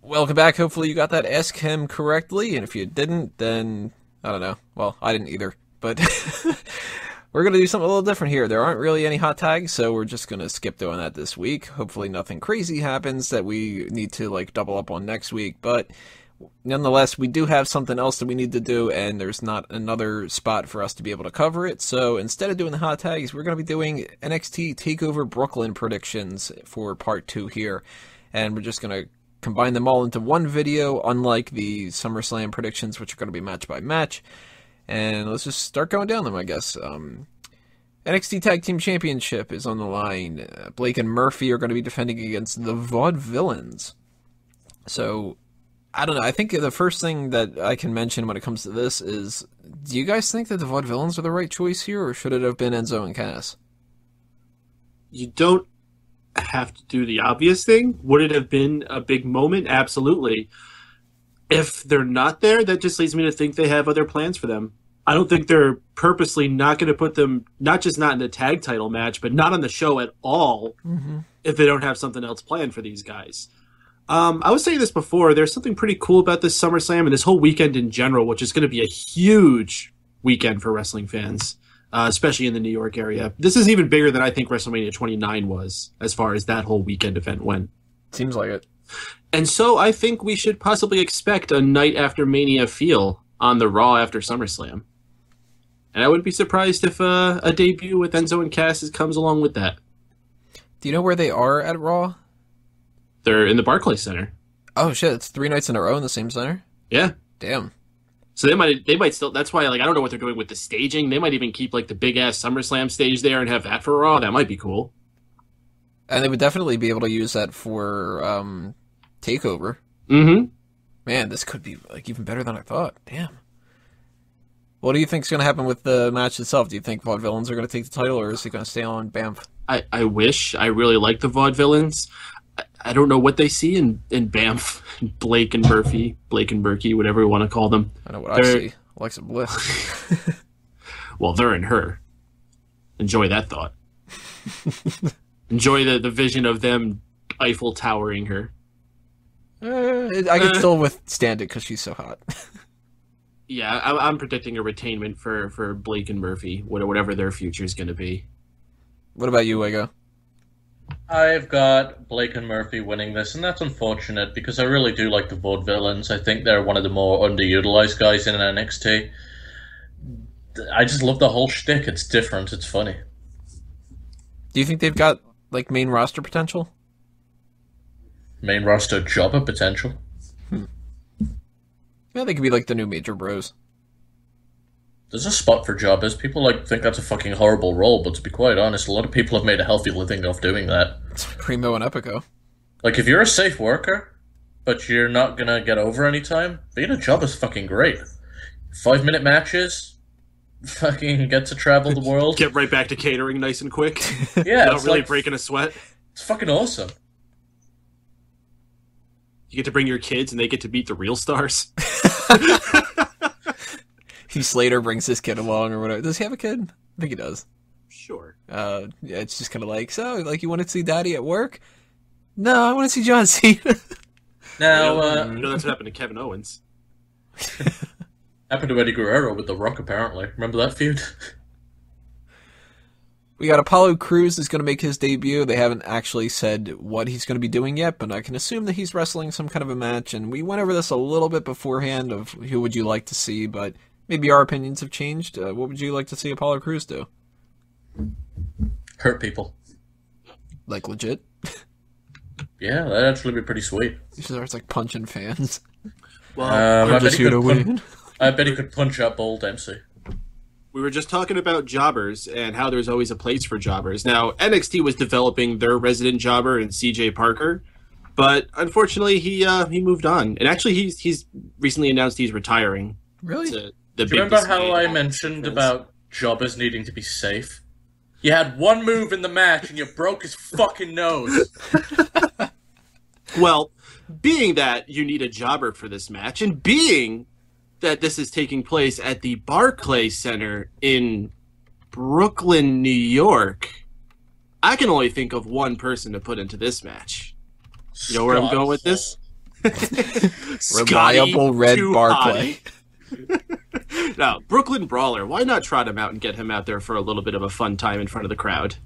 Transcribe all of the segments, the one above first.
Welcome back. Hopefully you got that Ask Him correctly, and if you didn't, then I don't know. Well, I didn't either, but we're going to do something a little different here. There aren't really any hot tags, so we're just going to skip doing that this week. Hopefully nothing crazy happens that we need to like double up on next week, but nonetheless, we do have something else that we need to do, and there's not another spot for us to be able to cover it. So instead of doing the hot tags, we're going to be doing NXT TakeOver Brooklyn predictions for part 2 here, and we're just going to combine them all into one video, unlike the SummerSlam predictions, which are going to be match by match. And let's just start going down them, I guess. NXT Tag Team Championship is on the line. Blake and Murphy are going to be defending against the Vaudevillains. So, I don't know. I think the first thing that I can mention when it comes to this is, do you guys think that the Vaudevillains are the right choice here, or should it have been Enzo and Cass? You don't have to do the obvious thing. Would it have been a big moment? Absolutely. If they're not there, that just leads me to think they have other plans for them. I don't think they're purposely not going to put them, not just not in the tag title match, but not on the show at all if they don't have something else planned for these guys. I was saying this before, there's something pretty cool about this SummerSlam and this whole weekend in general, which is going to be a huge weekend for wrestling fans. Especially in the New York area. This is even bigger than I think WrestleMania 29 was, as far as that whole weekend event went. Seems like it. And so I think we should possibly expect a night after Mania feel on the Raw after SummerSlam. And I wouldn't be surprised if a debut with Enzo and Cass comes along with that. Do you know where they are at Raw? They're in the Barclays Center. Oh shit, it's 3 nights in a row in the same center? Yeah. Damn. So they might still. That's why, like, I don't know what they're doing with the staging. They might even keep like the big ass SummerSlam stage there and have that for Raw. That might be cool. And they would definitely be able to use that for TakeOver. Mm-hmm. Man, this could be like even better than I thought. Damn. What do you think's going to happen with the match itself? Do you think Vaudevillains are going to take the title, or is it going to stay on BAMF? I wish. I really like the Vaudevillains. I don't know what they see in BAMF, Blake and Murphy, whatever we want to call them. I know what I see. Alexa Bliss. Well, they're in her. Enjoy that thought. Enjoy the vision of them Eiffel towering her. I can still withstand it because she's so hot. Yeah, I'm predicting a retainment for Blake and Murphy, whatever their future is going to be. What about you, Wego? I've got Blake and Murphy winning this, and that's unfortunate because I really do like the Vaudevillains. I think they're one of the more underutilized guys in NXT. I just love the whole shtick. It's different. It's funny. Do you think they've got like main roster potential? Main roster jobber potential. Yeah, they could be like the new Major Bros. There's a spot for jobbers. People think that's a fucking horrible role, but to be quite honest, a lot of people have made a healthy living off doing that. It's Primo and Epico. Like, if you're a safe worker, but you're not gonna get over anytime, being a jobber's fucking great. 5-minute matches, fucking get to travel the world. Get right back to catering nice and quick. Yeah, Without it's really like, breaking a sweat. It's fucking awesome. You get to bring your kids and they get to meet the real stars. Heath Slater brings his kid along or whatever. Does he have a kid? I think he does. Sure. Yeah, it's just kind of like, so, like, you want to see Daddy at work? No, I want to see John Cena. Now, you know that's what happened to Kevin Owens. Happened to Eddie Guerrero with The Rock, apparently. Remember that feud? We got Apollo Crews is going to make his debut. They haven't actually said what he's going to be doing yet, but I can assume that he's wrestling some kind of a match. And we went over this a little bit beforehand of who would you like to see, but maybe our opinions have changed. What would you like to see Apollo Crews do? Hurt people. Like legit? Yeah, that'd actually be pretty sweet. He starts like punching fans. Well, I bet he could punch up old MC. we were just talking about jobbers and how there's always a place for jobbers. Now, NXT was developing their resident jobber in CJ Parker, but unfortunately he moved on. And actually he's recently announced he's retiring. Really? Do you remember how I mentioned about jobbers needing to be safe? You had one move in the match and you broke his fucking nose. Well, being that you need a jobber for this match, and being that this is taking place at the Barclays Center in Brooklyn, New York, I can only think of one person to put into this match. You know where I'm going with this? Reliable red too Barclay. Now, Brooklyn Brawler, why not trot him out and get him out there for a little bit of a fun time in front of the crowd?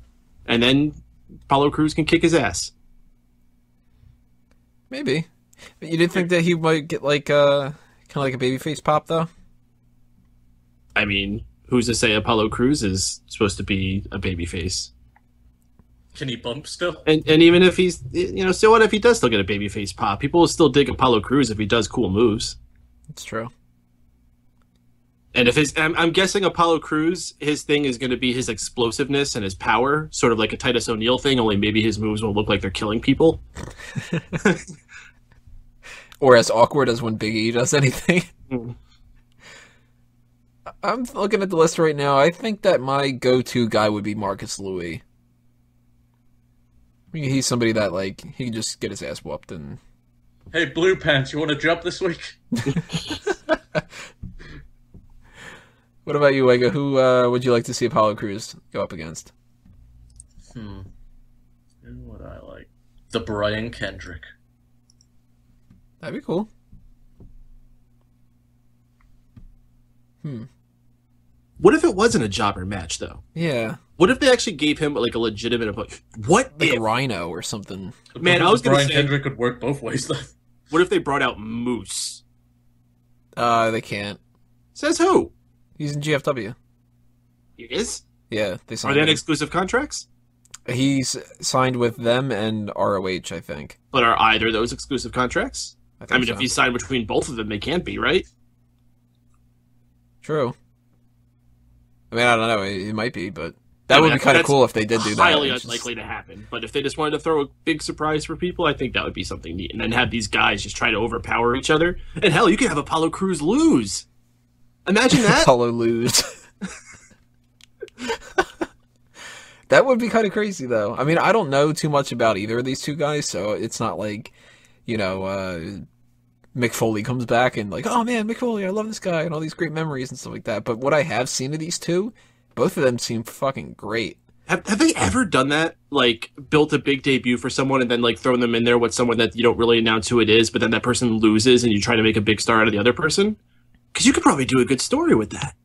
And then Apollo Crews can kick his ass. Maybe. But you didn't think that he might get like kind of like a babyface pop though? I mean, who's to say Apollo Crews is supposed to be a babyface? Can he bump still? And even if he's, so what if he does still get a babyface pop? People will still dig Apollo Crews if he does cool moves. That's true. And if I'm guessing Apollo Crews, his thing is going to be his explosiveness and his power, sort of like a Titus O'Neil thing, only maybe his moves won't look like they're killing people. Or as awkward as when Big E does anything. I'm looking at the list right now. I think that my go-to guy would be Marcus Louis. I mean, he's somebody that, like, he can just get his ass whooped and... Hey, Blue Pants, you want to jump this week? What about you, Wega? Who would you like to see Apollo Crews go up against? Who would I like? The Brian Kendrick. That'd be cool. What if it wasn't a jobber match, though? Yeah. What if they actually gave him, like, a legitimate... What like if... a Rhino or something. Man, I was going to Brian say... Kendrick could work both ways, though. What if they brought out Moose? They can't. Says who? He's in GFW. He is? Yeah, they Are signed they him. on exclusive contracts? He's signed with them and ROH, I think. But are either of those exclusive contracts? I mean, so. if he's signed between both of them, they can't be, right? True. I mean, I don't know. It might be, but that would be kind of cool if they did do that. Highly unlikely to happen. But if they just wanted to throw a big surprise for people, I think that would be something neat. And then have these guys just try to overpower each other. And hell, you could have Apollo Crews lose. Imagine that. Apollo lose. That would be kind of crazy, though. I mean, I don't know too much about either of these two guys, so it's not like, Mick Foley comes back and like, oh man, Mick Foley, I love this guy, and all these great memories and stuff like that. But what I have seen of these two, both of them seem fucking great. Have they ever done that? Like, built a big debut for someone and then, like, thrown them in there with someone that you don't really announce who it is, but then that person loses and you try to make a big star out of the other person? Because you could probably do a good story with that.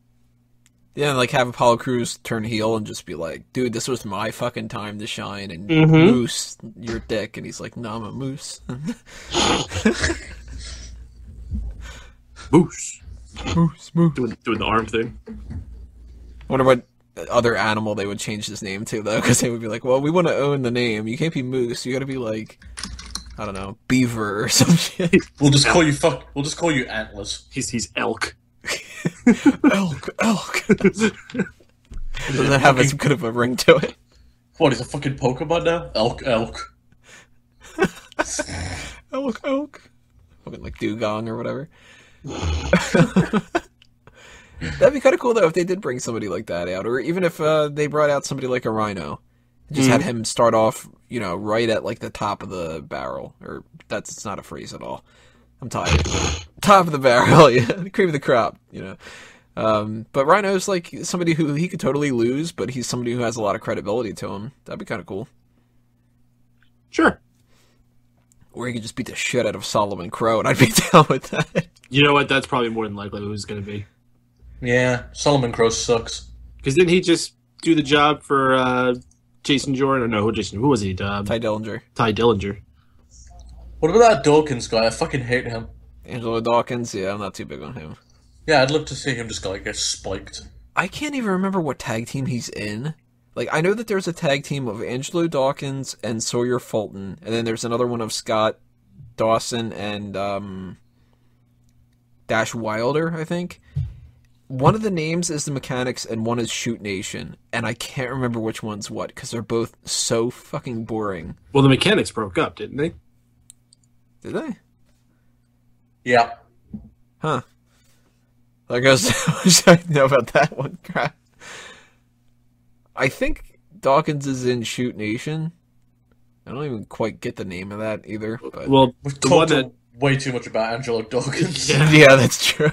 Yeah, like have Apollo Crews turn heel and just be like, dude, this was my fucking time to shine, and Moose, you're a dick. And he's like, no, I'm a moose. Moose. Moose, moose. Doing the arm thing. I wonder what other animal they would change his name to, though, because they would be like, well, we want to own the name. You can't be Moose. You got to be like, I don't know, Beaver or some shit. We'll just call you We'll just call you Antlers. He's elk. Elk. Doesn't have as good of a ring to it. What, is a fucking Pokemon now? Elk. Elk. Fucking like Dugong or whatever. That'd be kind of cool, though, if they did bring somebody like that out. Or even if they brought out somebody like a Rhino. Just had him start off, right at like the top of the barrel. Or it's not a phrase at all. I'm tired. Top of the barrel, yeah. Cream of the crop, But Rhino's like somebody who he could totally lose, but he's somebody who has a lot of credibility to him. That'd be kind of cool. Sure. Or he could just beat the shit out of Solomon Crow, and I'd be down with that. You know what? That's probably more than likely who it's going to be. Yeah, Solomon Crow sucks. Because didn't he just do the job for Jason Jordan? Or no, who was he? Ty Dillinger. Ty Dillinger. What about that Dawkins guy? I fucking hate him. Angelo Dawkins? Yeah, I'm not too big on him. Yeah, I'd love to see him just get spiked. I can't even remember what tag team he's in. Like, I know that there's a tag team of Angelo Dawkins and Sawyer Fulton, and then there's another one of Scott Dawson and Dash Wilder, I think. One of the names is the Mechanics and one is Shoot Nation, and I can't remember which one's what, because they're both so fucking boring. Well, the Mechanics broke up, didn't they? Did they? Yeah. Huh. Like I wish I know about that one. Crap. I think Dawkins is in Shoot Nation. I don't even quite get the name of that either. But... Well, we've the one talked way too much about Angelo Dawkins. Yeah, that's true.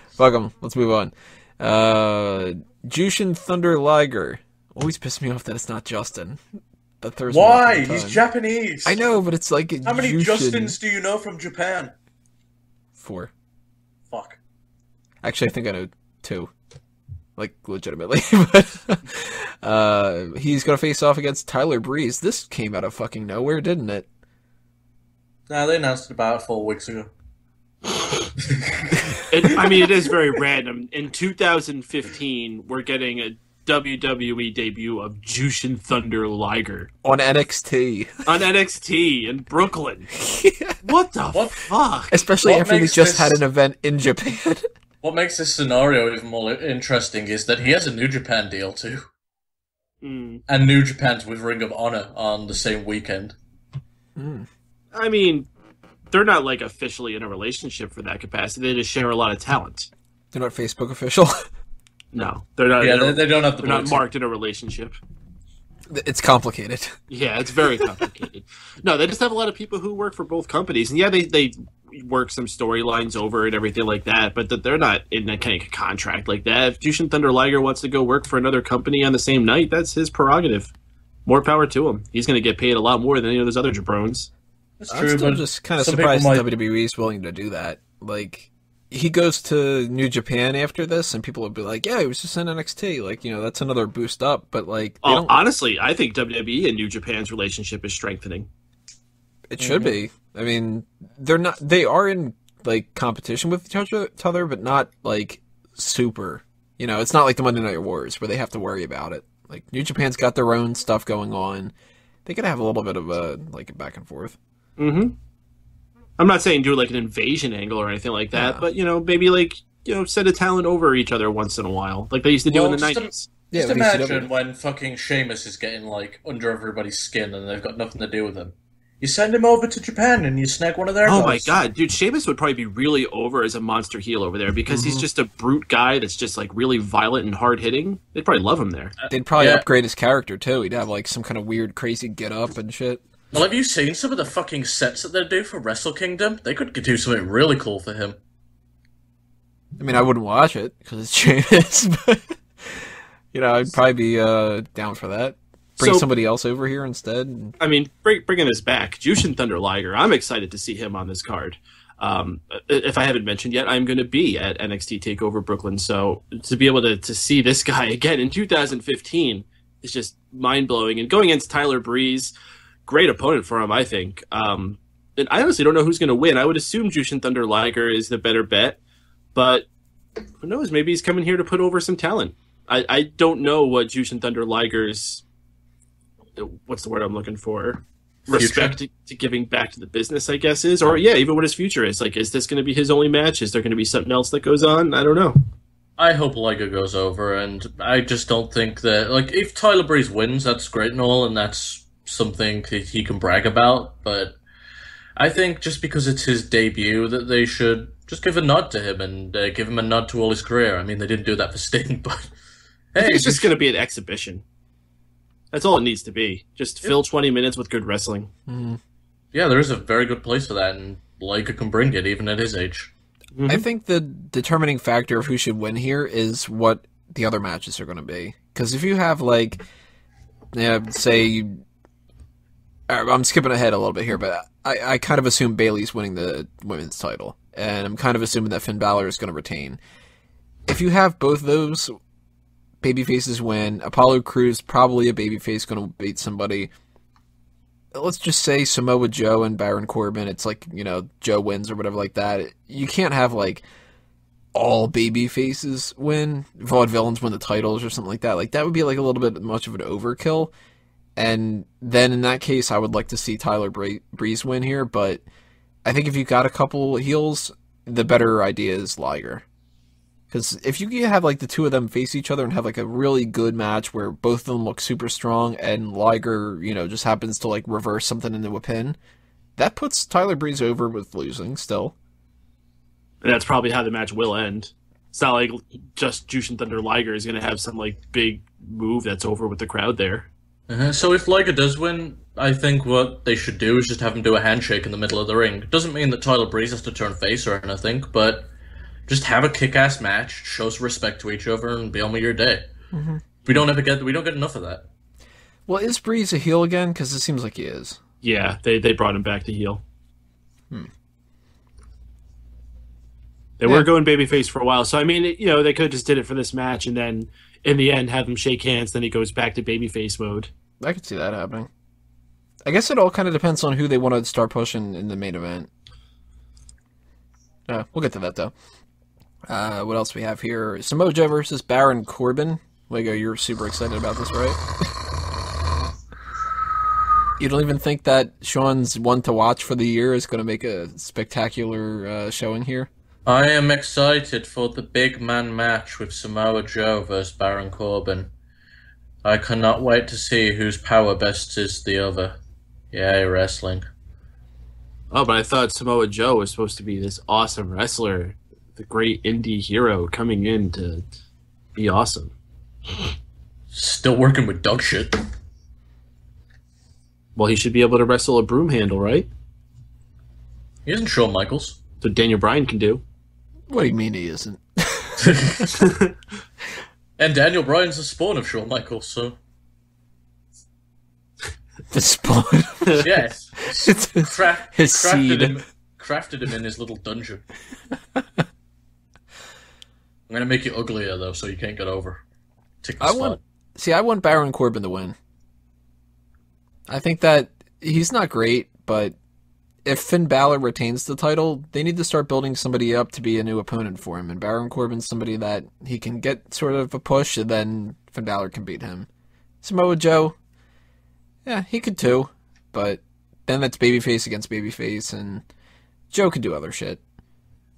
Fuck him. Let's move on. Jushin Thunder Liger. Always pisses me off that it's not Justin. that throws me off Why? every He's time. Japanese. I know, but it's like How many Jushin. Justins do you know from Japan? 4. Fuck. Actually, I think I know 2. Like, legitimately. But he's going to face off against Tyler Breeze. This came out of fucking nowhere, didn't it? No, they announced it about 4 weeks ago. It is very random. In 2015, we're getting a WWE debut of Jushin Thunder Liger On NXT. on NXT in Brooklyn. What the fuck? Especially What after they makes just had this- an event in Japan. What makes this scenario even more interesting is that he has a New Japan deal too. Mm. And New Japan's with Ring of Honor on the same weekend. I mean, they're not like officially in a relationship for that capacity. They just share a lot of talent. They're not Facebook official. No, they're not. Yeah, they don't have the They're not blue marked in a relationship. It's complicated. Yeah, it's very complicated. No, they just have a lot of people who work for both companies, and yeah, they work some storylines over and everything like that. But they're not in a kind of contract like that. If Jushin Thunder Liger wants to go work for another company on the same night, that's his prerogative. More power to him. He's going to get paid a lot more than any of those other jabrones. That's I'm true, still but just kind of some surprised people might- WWE is willing to do that. Like, he goes to New Japan after this, and people will be like, yeah, he was just in NXT. Like, that's another boost up. But, like, they don't... Honestly, I think WWE and New Japan's relationship is strengthening. It should be. I mean, they're not. They are in like competition with each other, but not like super. It's not like the Monday Night Wars where they have to worry about it. Like New Japan's got their own stuff going on. They could have a little bit of a back and forth. Mm-hmm. I'm not saying do like an invasion angle or anything like that, but maybe like send a talent over each other once in a while, like they used to do in the 90s. Just with imagine ECW. when fucking Sheamus is getting like under everybody's skin and they've got nothing to do with him. You send him over to Japan and you snag one of their Oh guys. my god, dude, Sheamus would probably be really over as a monster heel over there because he's just a brute guy that's just like really violent and hard hitting. They'd probably love him there. They'd probably Yeah. upgrade his character too. He'd have like some kind of weird, crazy get up and shit. Well, have you seen some of the fucking sets that they do for Wrestle Kingdom? They could do something really cool for him. I mean, I wouldn't watch it because it's Sheamus, but I'd probably be down for that. Bring So- somebody else over here instead. And... I mean, bringing this back, Jushin Thunder Liger, I'm excited to see him on this card. If I haven't mentioned yet, I'm going to be at NXT TakeOver Brooklyn, so to be able to see this guy again in 2015 is just mind-blowing. And going against Tyler Breeze, great opponent for him, I think. And I honestly don't know who's going to win. I would assume Jushin Thunder Liger is the better bet, but who knows? Maybe he's coming here to put over some talent. I don't know what Jushin Thunder Liger's... what's the word I'm looking for? Respect to giving back to the business, I guess, is, or even what his future is. Like, is this going to be his only match? Is there going to be something else that goes on? I don't know. I hope Liger goes over, and I just don't think that... Like, if Tyler Breeze wins, that's great and all, and that's something that he can brag about, but I think just because it's his debut that they should just give a nod to him and give him a nod to all his career. I mean, they didn't do that for Sting, but... I think Hey, it's just going to be an exhibition. That's all it needs to be. Just fill 20 minutes with good wrestling. yeah, there is a very good place for that, and Liger can bring it, even at his age. Mm-hmm. I think the determining factor of who should win here is what the other matches are going to be. Because if you have, like, say... I'm skipping ahead a little bit here, but I kind of assume Bayley's winning the women's title. And I'm kind of assuming that Finn Balor is going to retain. If you have both those babyfaces win, Apollo Crews probably a babyface going to beat somebody. Let's just say Samoa Joe and Baron Corbin. It's like, Joe wins or whatever like that. You can't have, like, all babyfaces win. Vaudevillains win the titles or something like that. Like, that would be, like, a little bit much of an overkill. And then in that case, I would like to see Tyler Breeze win here. But I think if you got a couple heels, the better idea is Liger. Because if you have, like, the two of them face each other and have, like, a really good match where both of them look super strong and Liger, just happens to, like, reverse something into a pin, that puts Tyler Breeze over with losing still. And that's probably how the match will end. It's not like just Jushin Thunder Liger is going to have some, like, big move that's over with the crowd there. So if Liger does win, I think what they should do is just have him do a handshake in the middle of the ring. It doesn't mean that Tyler Breeze has to turn face or anything, but just have a kick-ass match, show some respect to each other, and be on with your day. Mm-hmm. We don't get enough of that. Well, is Breeze a heel again? Because it seems like he is. Yeah, they brought him back to heel. They were going babyface for a while, so I mean, they could have just did it for this match, and then in the end have him shake hands. Then he goes back to babyface mode. I could see that happening. I guess it all kind of depends on who they want to start pushing in the main event. We'll get to that though. What else we have here? Samoa Joe versus Baron Corbin. Liger, you're super excited about this, right? You don't even think that Sean's one to watch for the year is going to make a spectacular showing here? I am excited for the big man match with Samoa Joe versus Baron Corbin. I cannot wait to see whose power best is the other. Yay, wrestling. Oh, but I thought Samoa Joe was supposed to be this awesome wrestler, the great indie hero coming in to be awesome. Still working with dog shit. Well, he should be able to wrestle a broom handle, right? He isn't Shawn Michaels. So Daniel Bryan can do. What do you mean he isn't? And Daniel Bryan's the spawn of Shawn Michaels, so... The spawn? Yes. It's his seed. Crafted him in his little dungeon. I'm going to make you uglier, though, so you can't get over. Take the spot. I want Baron Corbin to win. I think that he's not great, but if Finn Balor retains the title, they need to start building somebody up to be a new opponent for him. And Baron Corbin's somebody that he can get sort of a push, and then Finn Balor can beat him. Samoa Joe, yeah, he could too, but then that's babyface against babyface, and Joe can do other shit.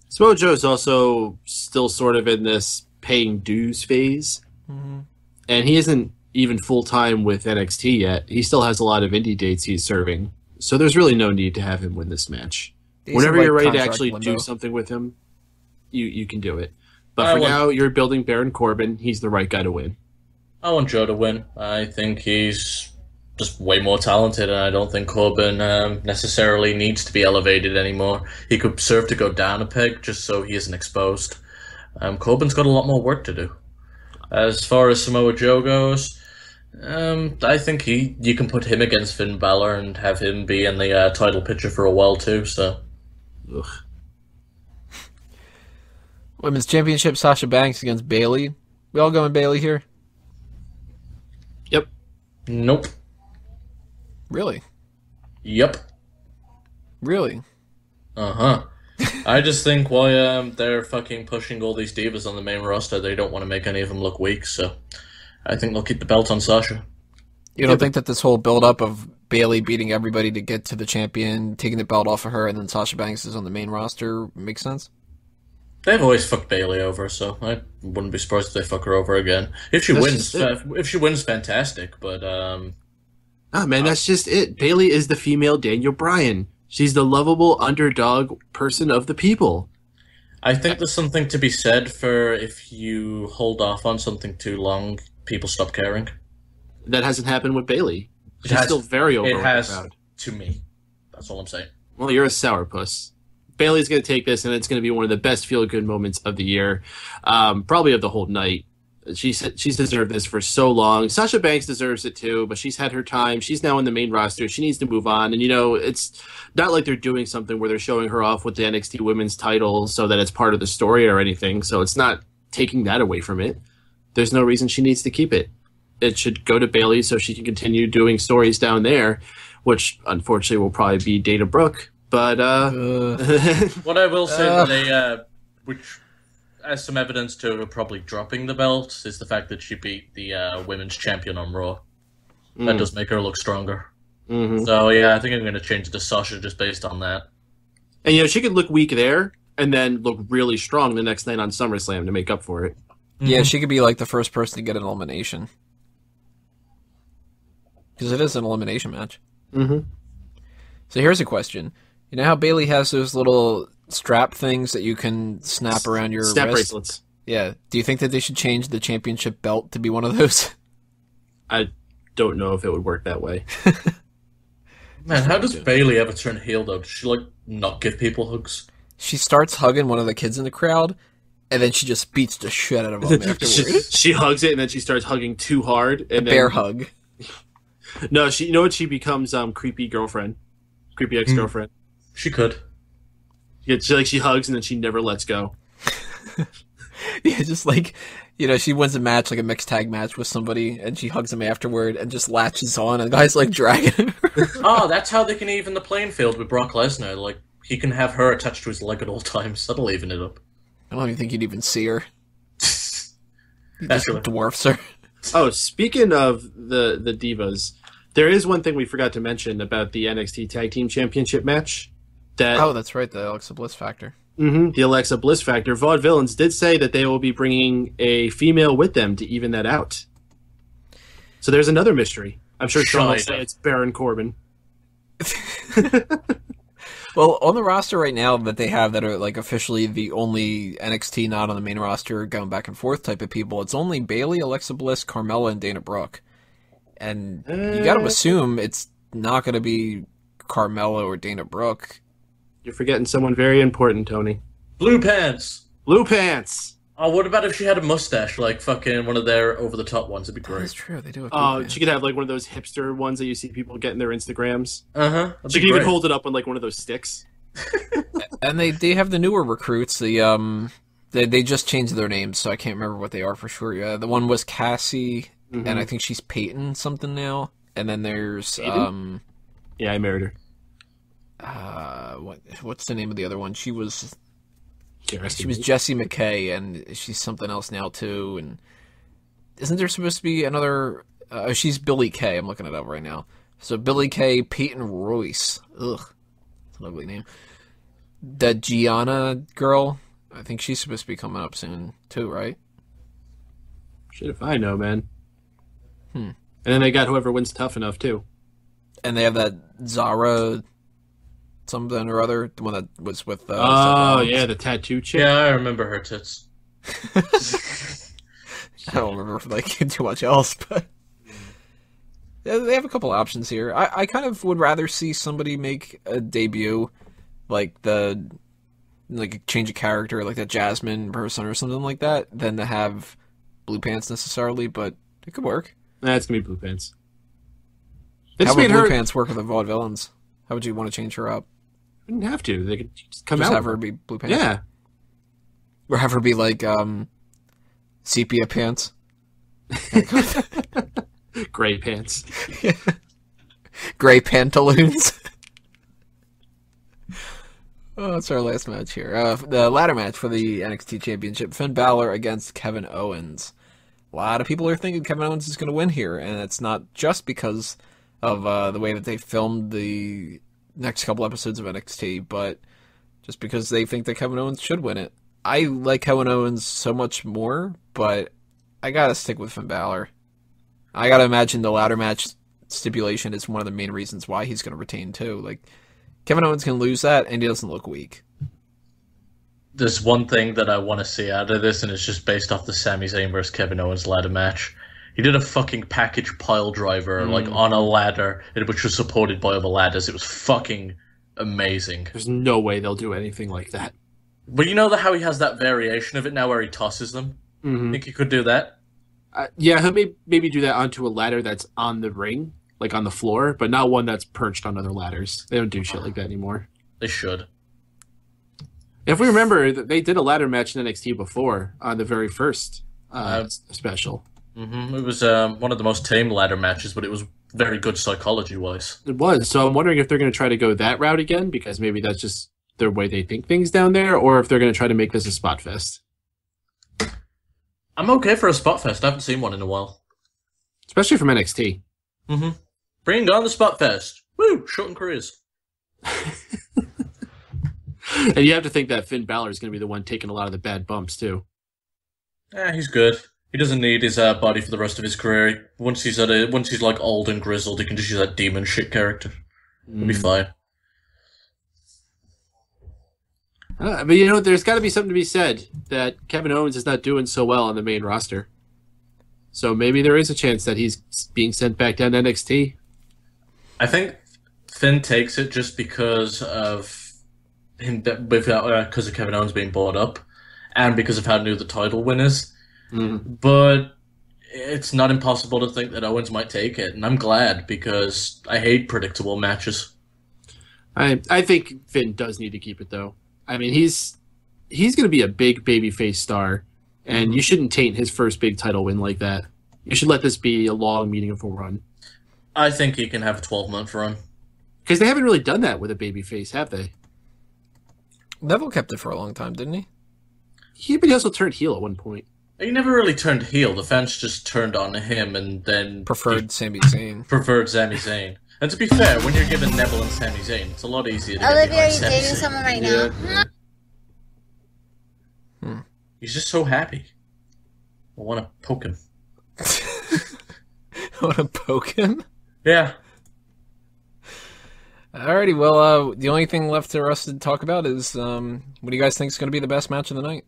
Samoa Joe is also still sort of in this paying dues phase, and he isn't even full-time with NXT yet. He still has a lot of indie dates he's serving. So there's really no need to have him win this match. Whenever you're ready to actually do something with him, you can do it. But for now, you're building Baron Corbin. He's the right guy to win. I want Joe to win. I think he's just way more talented, and I don't think Corbin necessarily needs to be elevated anymore. He could serve to go down a peg just so he isn't exposed. Corbin's got a lot more work to do. As far as Samoa Joe goes, I think you can put him against Finn Balor and have him be in the title picture for a while too. So, Women's Championship: Sasha Banks against Bayley. We all going Bayley here? Yep. Nope. Really? Yep. Really? Uh-huh. I just think why they're fucking pushing all these divas on the main roster, they don't want to make any of them look weak, so I think they'll keep the belt on Sasha. You don't think that this whole build-up of Bayley beating everybody to get to the champion, taking the belt off of her, and then Sasha Banks is on the main roster makes sense? They've always fucked Bayley over, so I wouldn't be surprised if they fuck her over again. If she wins, fantastic, but man, that's just it. Bayley is the female Daniel Bryan. She's the lovable underdog person of the people. I think there's something to be said for if you hold off on something too long, people stop caring. That hasn't happened with Bayley. She's still very over. It has to me. That's all I'm saying. Well, you're a sourpuss. Bayley's going to take this, and it's going to be one of the best feel-good moments of the year, probably of the whole night. She's deserved this for so long. Sasha Banks deserves it too, but she's had her time. She's now in the main roster. She needs to move on. And, it's not like they're doing something where they're showing her off with the NXT women's title so that it's part of the story or anything. So it's not taking that away from it. There's no reason she needs to keep it. It should go to Bayley so she can continue doing stories down there, which unfortunately will probably be Dana Brooke. But what I will say, which as some evidence to her probably dropping the belt, is the fact that she beat the women's champion on Raw. That does make her look stronger. Mm-hmm. So yeah, I think I'm going to change it to Sasha just based on that. And she could look weak there and then look really strong the next night on SummerSlam to make up for it. Yeah, she could be like the first person to get an elimination. Because it is an elimination match. Mm-hmm. So here's a question. You know how Bayley has those little strap things that you can snap around your snap wrist? Bracelets. Yeah. Do you think that they should change the championship belt to be one of those? I don't know if it would work that way. Man, how does Bayley ever turn heel, though? Does she, not give people hugs? She starts hugging one of the kids in the crowd, and then she just beats the shit out of them afterwards. she hugs it, and then she starts hugging too hard. And bear hug. No, you know what? She becomes creepy girlfriend, creepy ex-girlfriend. She could. She hugs and then she never lets go. Yeah, just like, she wins a match, like a mixed tag match with somebody, and she hugs him afterward and just latches on, and the guy's like dragging her. Oh, that's how they can even the playing field with Brock Lesnar. Like, he can have her attached to his leg at all times. That'll even it up. I don't even think you'd even see her. He That's just right. dwarfs her. Oh, speaking of the divas, there is one thing we forgot to mention about the NXT Tag Team Championship match. Oh, that's right, the Alexa Bliss factor. The Alexa Bliss factor. Vaudevillains did say that they will be bringing a female with them to even that out. So there's another mystery. I'm sure Sean will say it's Baron Corbin. Well, on the roster right now that they have that are like officially the only NXT not on the main roster going back and forth type of people, it's only Bayley, Alexa Bliss, Carmella, and Dana Brooke. And you got to assume it's not going to be Carmella or Dana Brooke. You're forgetting someone very important, Tony. Blue pants. Blue pants. Oh, what about if she had a mustache, like fucking one of their over-the-top ones? It'd be great. That's true. They do have Oh, she could have like one of those hipster ones that you see people get in their Instagrams. Uh-huh. She could even hold it up on like one of those sticks. And they have the newer recruits. They just changed their names, so I can't remember what they are for sure. Yeah, the one was Cassie, and I think she's Peyton something now. And then there's Peyton? Yeah, I married her. What's the name of the other one? She was Jessie McKay, and she's something else now too. And isn't there supposed to be another? She's Billy Kay. I'm looking it up right now. So Billy Kay, Peyton Royce. Ugh, that's an ugly name. The Gianna girl. I think she's supposed to be coming up soon too, right? Shit if I know, man. And then they got whoever wins Tough Enough too. And they have that Zara something or other, the one that was with. Yeah, the tattoo chick. Yeah, I remember her tits. I don't remember like too much else, but yeah, they have a couple options here. I kind of would rather see somebody make a debut, like change a character, like that Jasmine person or something like that, than to have Blue Pants necessarily. But it could work. That's gonna be Blue Pants. How would Blue Pants work with the Vaudevillains? How would you want to change her up? Wouldn't have to. They could just come Just out. have her be Blue Pants? Yeah. Or have her be like sepia pants? Gray pants. Gray pantaloons. Oh, that's our last match here. The ladder match for the NXT Championship. Finn Balor against Kevin Owens. A lot of people are thinking Kevin Owens is going to win here, and it's not just because of the way that they filmed the next couple episodes of NXT, but just because they think that Kevin Owens should win it. I like Kevin Owens so much more, but I gotta stick with Finn Balor. I gotta imagine the ladder match stipulation is one of the main reasons why he's going to retain too. Like, Kevin Owens can lose that, and he doesn't look weak. There's one thing that I want to see out of this, and it's just based off the Sami Zayn versus Kevin Owens ladder match. He did a fucking package pile driver, like, on a ladder, which was supported by other ladders. It was fucking amazing. There's no way they'll do anything like that. But you know how he has that variation of it now where he tosses them? Think he could do that? Yeah, he'll maybe do that onto a ladder that's on the ring, like on the floor, but not one that's perched on other ladders. They don't do shit like that anymore. They should. If we remember, they did a ladder match in NXT before on the very first special. It was one of the most tame ladder matches, but it was very good psychology-wise. It was. So I'm wondering if they're going to try to go that route again, because maybe that's just their way they think things down there, or if they're going to try to make this a spot fest. I'm okay for a spot fest. I haven't seen one in a while. Especially from NXT. Bring on the spot fest. Woo! Shorten careers. And you have to think that Finn Balor is going to be the one taking a lot of the bad bumps, too. He's good. He doesn't need his body for the rest of his career. Once he's like old and grizzled, he can just use that demon shit character. He'll be fine. But you know, there's got to be something to be said that Kevin Owens is not doing so well on the main roster. So maybe there is a chance that he's being sent back down to NXT. I think Finn takes it just because of him, because of Kevin Owens being brought up, and because of how new the title win is. But it's not impossible to think that Owens might take it, and I'm glad because I hate predictable matches. I think Finn does need to keep it though. I mean, he's going to be a big babyface star, and you shouldn't taint his first big title win like that. You should let this be a long, meaningful run. I think he can have a 12-month run. Because they haven't really done that with a babyface, have they? Neville kept it for a long time, didn't he? But he also turned heel at one point. He never really turned heel. The fans just turned on him and then... Preferred Sami Zayn. Preferred Sami Zayn. And to be fair, when you're given Neville and Sami Zayn, it's a lot easier to get Olivia, are behind you Sami dating Zayn. someone right now? Yeah. He's just so happy. I want to poke him. I want to poke him? Yeah. Alrighty, well, the only thing left for us to talk about is what do you guys think is going to be the best match of the night?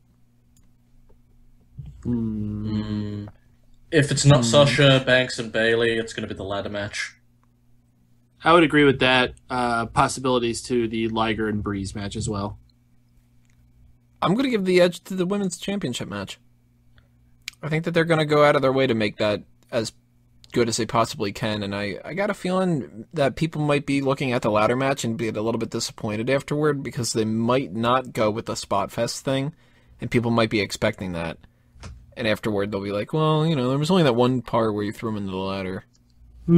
If it's not Sasha, Banks, and Bayley, it's going to be the ladder match. I would agree with that. Possibilities to the Liger and Breeze match as well. I'm going to give the edge to the Women's Championship match. I think that they're going to go out of their way to make that as good as they possibly can, and I got a feeling that people might be looking at the ladder match and be a little bit disappointed afterward because they might not go with the Spot Fest thing, and people might be expecting that. And afterward, they'll be like, well, you know, there was only that one part where you threw him into the ladder. He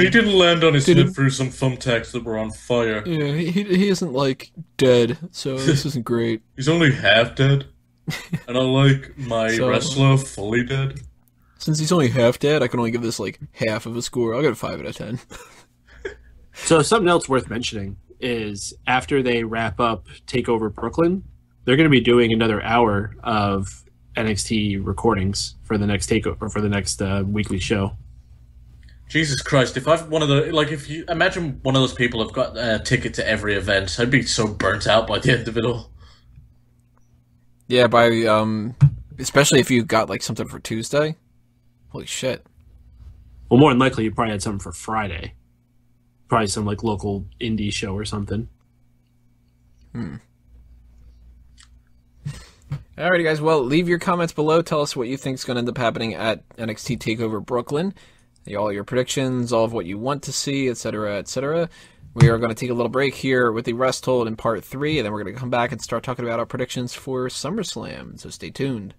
didn't land on his head through some thumbtacks that were on fire. Yeah, he isn't, like, dead, so this isn't great. He's only half dead. And I like my wrestler fully dead. Since he's only half dead, I can only give this, like, half of a score. I'll give it 5 out of 10. So something else worth mentioning is after they wrap up TakeOver Brooklyn, they're going to be doing another hour of NXT recordings for the next TakeOver, for the next weekly show. Jesus Christ, if I've one of the, like, if you imagine one of those people have got a ticket to every event, I'd be so burnt out by the end of it all. Yeah, by, especially if you got, like, something for Tuesday. Holy shit. Well, more than likely, you probably had something for Friday. Probably some, like, local indie show or something. Alrighty, guys. Well, leave your comments below. Tell us what you think is going to end up happening at NXT TakeOver Brooklyn. All your predictions, all of what you want to see, etc., etc. We are going to take a little break here with the Rest Hold in Part 3, and then we're going to come back and start talking about our predictions for SummerSlam. So stay tuned.